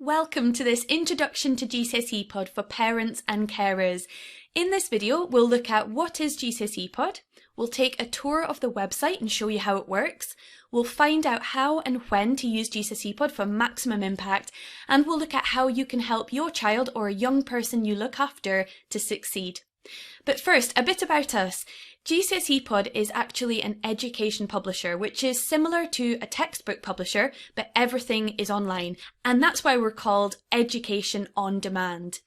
Welcome to this Introduction to GCSEPod for parents and carers. In this video, we'll look at what is GCSEPod, we'll take a tour of the website and show you how it works, we'll find out how and when to use GCSEPod for maximum impact, and we'll look at how you can help your child or a young person you look after to succeed. But first, a bit about us. GCSEPod is actually an education publisher, which is similar to a textbook publisher, but everything is online, and that's why we're called Education on Demand.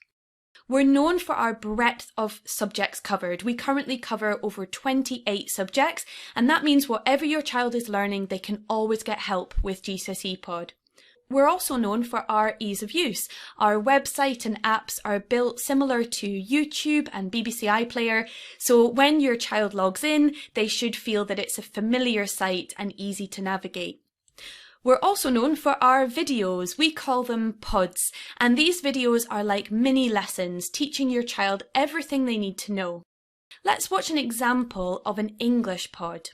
We're known for our breadth of subjects covered. We currently cover over 28 subjects, and that means whatever your child is learning, they can always get help with GCSEPod. We're also known for our ease of use. Our website and apps are built similar to YouTube and BBC iPlayer, so when your child logs in, they should feel that it's a familiar site and easy to navigate. We're also known for our videos. We call them pods, and these videos are like mini lessons, teaching your child everything they need to know. Let's watch an example of an English pod.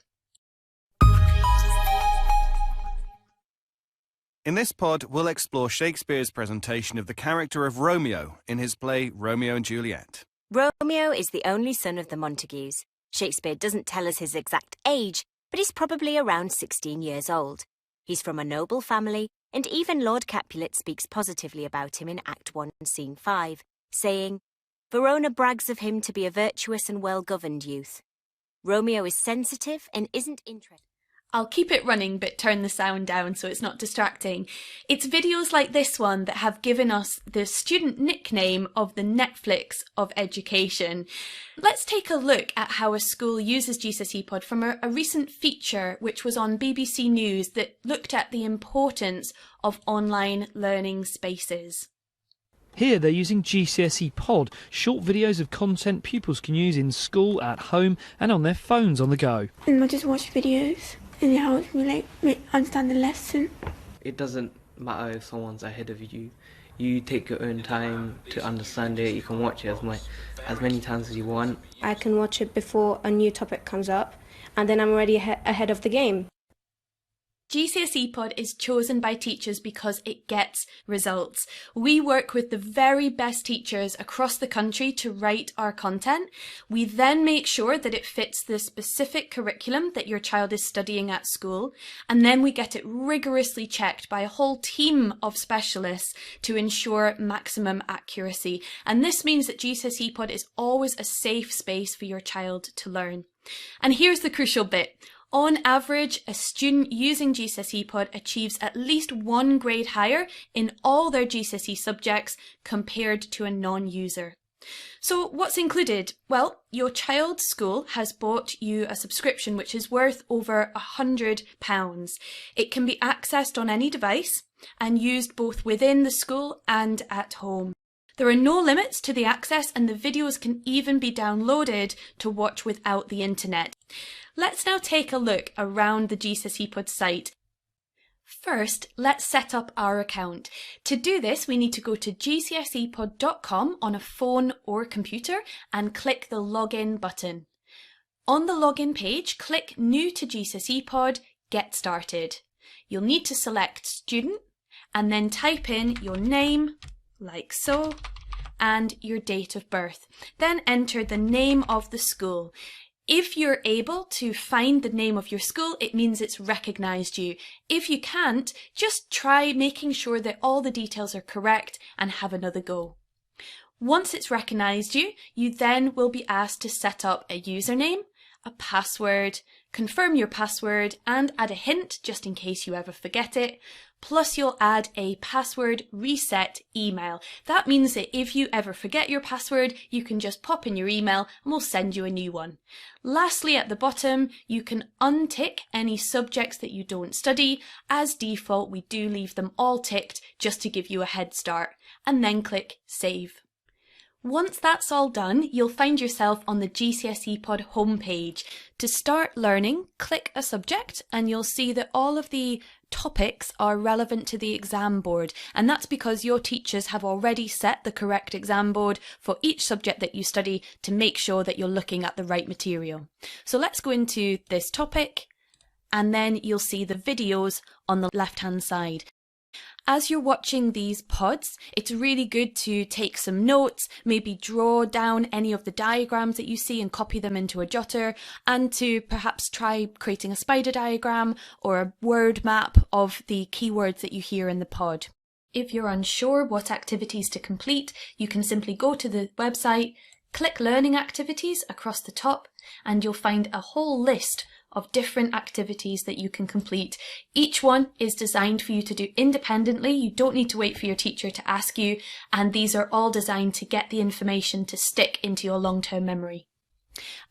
In this pod, we'll explore Shakespeare's presentation of the character of Romeo in his play Romeo and Juliet. Romeo is the only son of the Montagues. Shakespeare doesn't tell us his exact age, but he's probably around 16 years old. He's from a noble family, and even Lord Capulet speaks positively about him in Act 1, Scene 5, saying, "Verona brags of him to be a virtuous and well-governed youth. Romeo is sensitive and isn't interested." I'll keep it running but turn the sound down so it's not distracting. It's videos like this one that have given us the student nickname of the Netflix of education. Let's take a look at how a school uses GCSEPod from a recent feature which was on BBC News that looked at the importance of online learning spaces. Here they're using GCSEPod, short videos of content pupils can use in school, at home and on their phones on the go. And I just watch videos and it helps me understand the lesson. It doesn't matter if someone's ahead of you. You take your own time to understand it. You can watch it as many times as you want. I can watch it before a new topic comes up and then I'm already ahead of the game. GCSEPod is chosen by teachers because it gets results. We work with the very best teachers across the country to write our content. We then make sure that it fits the specific curriculum that your child is studying at school, and then we get it rigorously checked by a whole team of specialists to ensure maximum accuracy. And this means that GCSEPod is always a safe space for your child to learn. And here's the crucial bit. On average, a student using GCSEPod achieves at least one grade higher in all their GCSE subjects compared to a non-user. So what's included? Well, your child's school has bought you a subscription which is worth over £100. It can be accessed on any device and used both within the school and at home. There are no limits to the access, and the videos can even be downloaded to watch without the internet. Let's now take a look around the GCSEPod site. First, let's set up our account. To do this, we need to go to gcsepod.com on a phone or computer and click the login button. On the login page, click New to GCSEPod, Get Started. You'll need to select Student and then type in your name, like so, and your date of birth. Then enter the name of the school. If you're able to find the name of your school, it means it's recognised you. If you can't, just try making sure that all the details are correct and have another go. Once it's recognised you, you then will be asked to set up a username, a password, confirm your password and add a hint just in case you ever forget it. Plus you'll add a password reset email. That means that if you ever forget your password, you can just pop in your email and we'll send you a new one. Lastly, at the bottom, you can untick any subjects that you don't study. As default, we do leave them all ticked just to give you a head start, and then click Save. Once that's all done, you'll find yourself on the GCSEPod homepage. To start learning, click a subject and you'll see that all of the topics are relevant to the exam board, and that's because your teachers have already set the correct exam board for each subject that you study to make sure that you're looking at the right material. So let's go into this topic and then you'll see the videos on the left hand side. As you're watching these pods, it's really good to take some notes, maybe draw down any of the diagrams that you see and copy them into a jotter, and to perhaps try creating a spider diagram or a word map of the keywords that you hear in the pod. If you're unsure what activities to complete, you can simply go to the website, click Learning Activities across the top, and you'll find a whole list of different activities that you can complete. Each one is designed for you to do independently. You don't need to wait for your teacher to ask you, and these are all designed to get the information to stick into your long-term memory.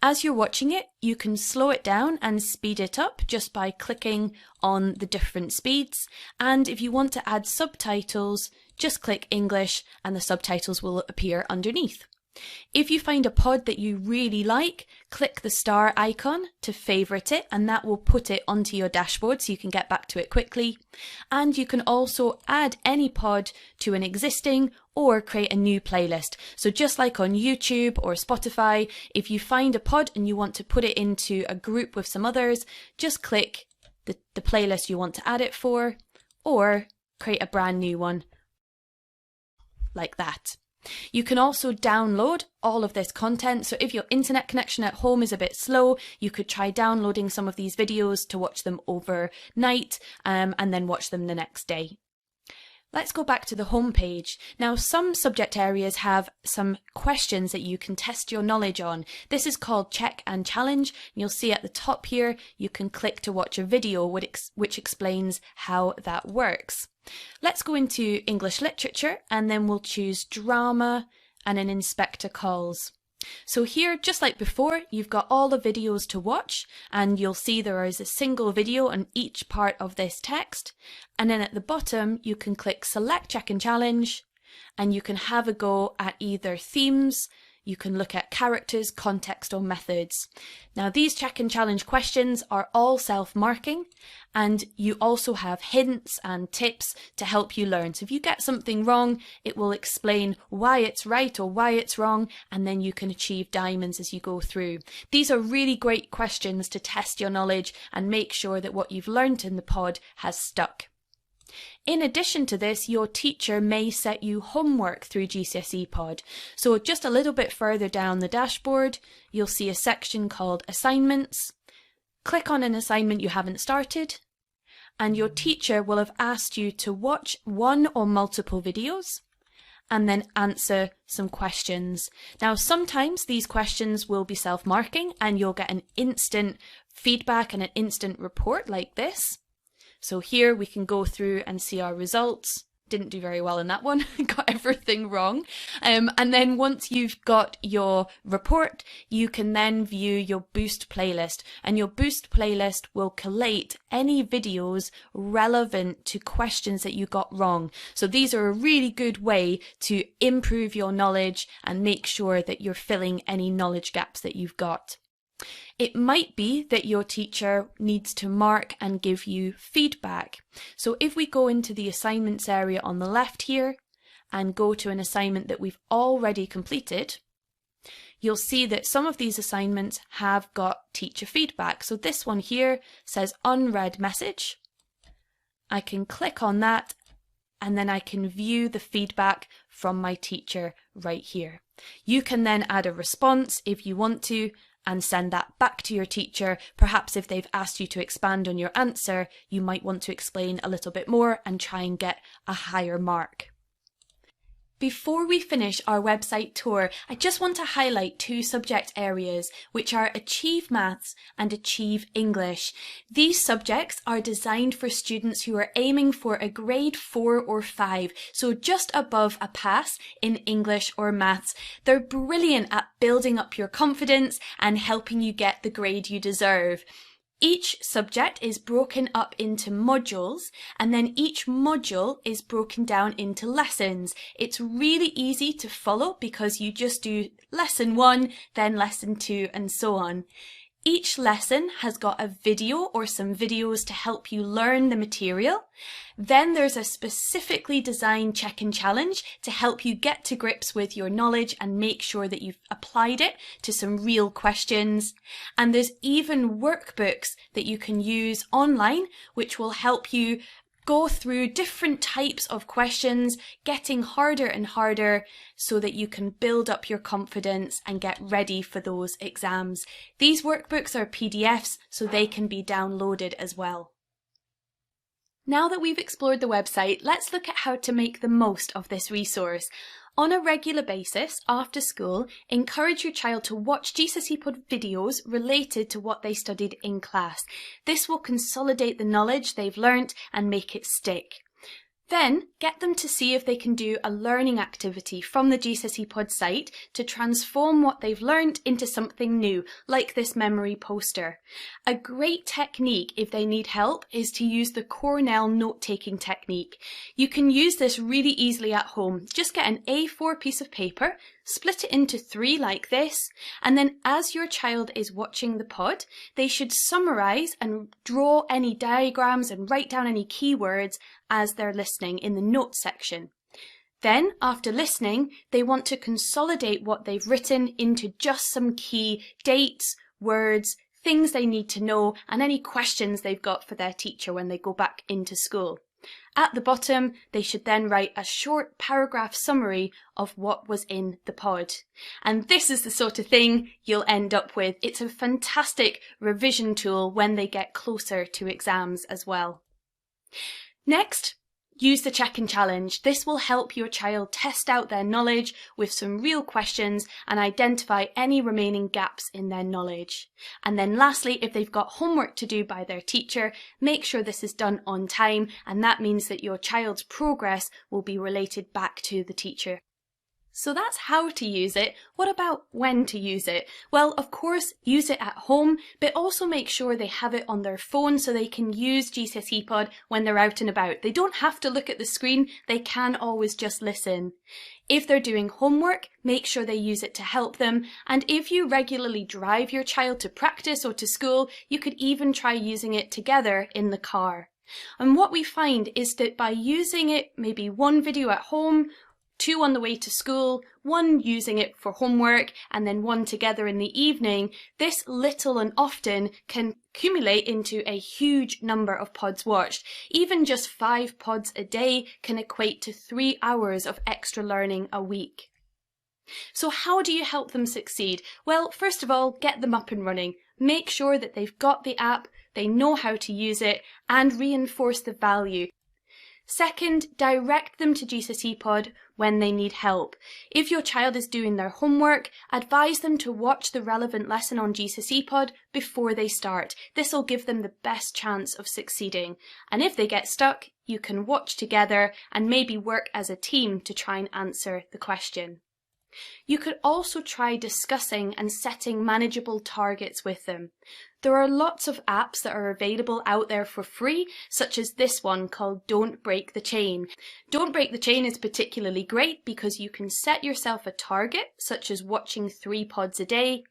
As you're watching it, you can slow it down and speed it up just by clicking on the different speeds. And if you want to add subtitles, just click English and the subtitles will appear underneath. If you find a pod that you really like, click the star icon to favourite it, and that will put it onto your dashboard so you can get back to it quickly. And you can also add any pod to an existing or create a new playlist. So just like on YouTube or Spotify, if you find a pod and you want to put it into a group with some others, just click the playlist you want to add it for, or create a brand new one like that. You can also download all of this content, so if your internet connection at home is a bit slow, you could try downloading some of these videos to watch them overnight and then watch them the next day. Let's go back to the home page. Now, some subject areas have some questions that you can test your knowledge on. This is called Check and Challenge. You'll see at the top here, you can click to watch a video which explains how that works. Let's go into English literature and then we'll choose drama and an inspector calls. So here, just like before, you've got all the videos to watch, and you'll see there is a single video on each part of this text. And then at the bottom, you can click Select Check and Challenge, and you can have a go at either themes. You can look at characters, context, or methods. Now, these check and challenge questions are all self-marking, and you also have hints and tips to help you learn. So if you get something wrong, it will explain why it's right or why it's wrong, and then you can achieve diamonds as you go through. These are really great questions to test your knowledge and make sure that what you've learned in the pod has stuck. In addition to this, your teacher may set you homework through GCSEPod. So just a little bit further down the dashboard, you'll see a section called Assignments. Click on an assignment you haven't started, and your teacher will have asked you to watch one or multiple videos and then answer some questions. Now, sometimes these questions will be self-marking and you'll get an instant feedback and an instant report like this. So here we can go through and see our results. Didn't do very well in that one, got everything wrong. And then once you've got your report, you can then view your Boost playlist. And your Boost playlist will collate any videos relevant to questions that you got wrong. So these are a really good way to improve your knowledge and make sure that you're filling any knowledge gaps that you've got. It might be that your teacher needs to mark and give you feedback. So if we go into the assignments area on the left here and go to an assignment that we've already completed, you'll see that some of these assignments have got teacher feedback. So this one here says unread message. I can click on that and then I can view the feedback from my teacher right here. You can then add a response if you want to, and send that back to your teacher. Perhaps if they've asked you to expand on your answer, you might want to explain a little bit more and try and get a higher mark. Before we finish our website tour, I just want to highlight two subject areas, which are Achieve Maths and Achieve English. These subjects are designed for students who are aiming for a grade 4 or 5, so just above a pass in English or Maths. They're brilliant at building up your confidence and helping you get the grade you deserve. Each subject is broken up into modules, and then each module is broken down into lessons. It's really easy to follow because you just do lesson 1, then lesson 2, and so on. Each lesson has got a video or some videos to help you learn the material. Then there's a specifically designed check and challenge to help you get to grips with your knowledge and make sure that you've applied it to some real questions. And there's even workbooks that you can use online, which will help you go through different types of questions, getting harder and harder so that you can build up your confidence and get ready for those exams. These workbooks are PDFs, so they can be downloaded as well. Now that we've explored the website, let's look at how to make the most of this resource. On a regular basis, after school, encourage your child to watch GCSEPod videos related to what they studied in class. This will consolidate the knowledge they've learnt and make it stick. Then, get them to see if they can do a learning activity from the GCSEPod site to transform what they've learnt into something new, like this memory poster. A great technique if they need help is to use the Cornell note-taking technique. You can use this really easily at home. Just get an A4 piece of paper, split it into 3 like this, and then as your child is watching the pod, they should summarise and draw any diagrams and write down any keywords as they're listening in the notes section. Then, after listening, they want to consolidate what they've written into just some key dates, words, things they need to know, and any questions they've got for their teacher when they go back into school. At the bottom, they should then write a short paragraph summary of what was in the pod. And this is the sort of thing you'll end up with. It's a fantastic revision tool when they get closer to exams as well. Next, use the check and challenge. This will help your child test out their knowledge with some real questions and identify any remaining gaps in their knowledge. And then lastly, if they've got homework to do by their teacher, make sure this is done on time, and that means that your child's progress will be related back to the teacher. So that's how to use it. What about when to use it? Well, of course, use it at home, but also make sure they have it on their phone so they can use GCSEPod when they're out and about. They don't have to look at the screen, they can always just listen. If they're doing homework, make sure they use it to help them. And if you regularly drive your child to practice or to school, you could even try using it together in the car. And what we find is that by using it, maybe 1 video at home, 2 on the way to school, 1 using it for homework, and then 1 together in the evening, this little and often can accumulate into a huge number of pods watched. Even just 5 pods a day can equate to 3 hours of extra learning a week. So how do you help them succeed? Well, first of all, get them up and running. Make sure that they've got the app, they know how to use it, and reinforce the value. Second, direct them to GCSEPod when they need help. If your child is doing their homework, advise them to watch the relevant lesson on GCSEPod before they start. This will give them the best chance of succeeding. And if they get stuck, you can watch together and maybe work as a team to try and answer the question. You could also try discussing and setting manageable targets with them. There are lots of apps that are available out there for free, such as this one called Don't Break the Chain. Don't Break the Chain is particularly great because you can set yourself a target, such as watching 3 pods a day,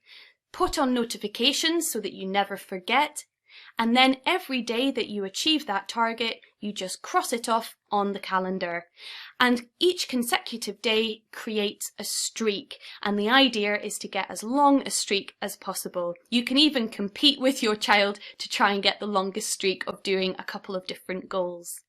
put on notifications so that you never forget, and then every day that you achieve that target, you just cross it off on the calendar. And each consecutive day creates a streak, and the idea is to get as long a streak as possible. You can even compete with your child to try and get the longest streak of doing a couple of different goals.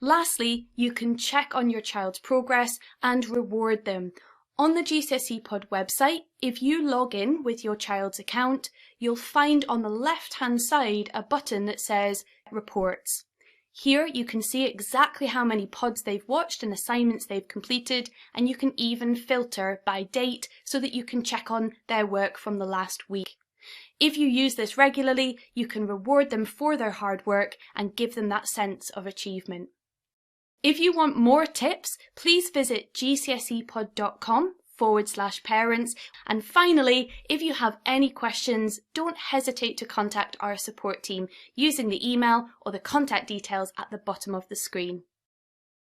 Lastly, you can check on your child's progress and reward them. On the GCSEPod website, if you log in with your child's account, you'll find on the left-hand side a button that says Reports. Here you can see exactly how many pods they've watched and assignments they've completed, and you can even filter by date so that you can check on their work from the last week. If you use this regularly, you can reward them for their hard work and give them that sense of achievement. If you want more tips, please visit gcsepod.com/parents. And finally, if you have any questions, don't hesitate to contact our support team using the email or the contact details at the bottom of the screen.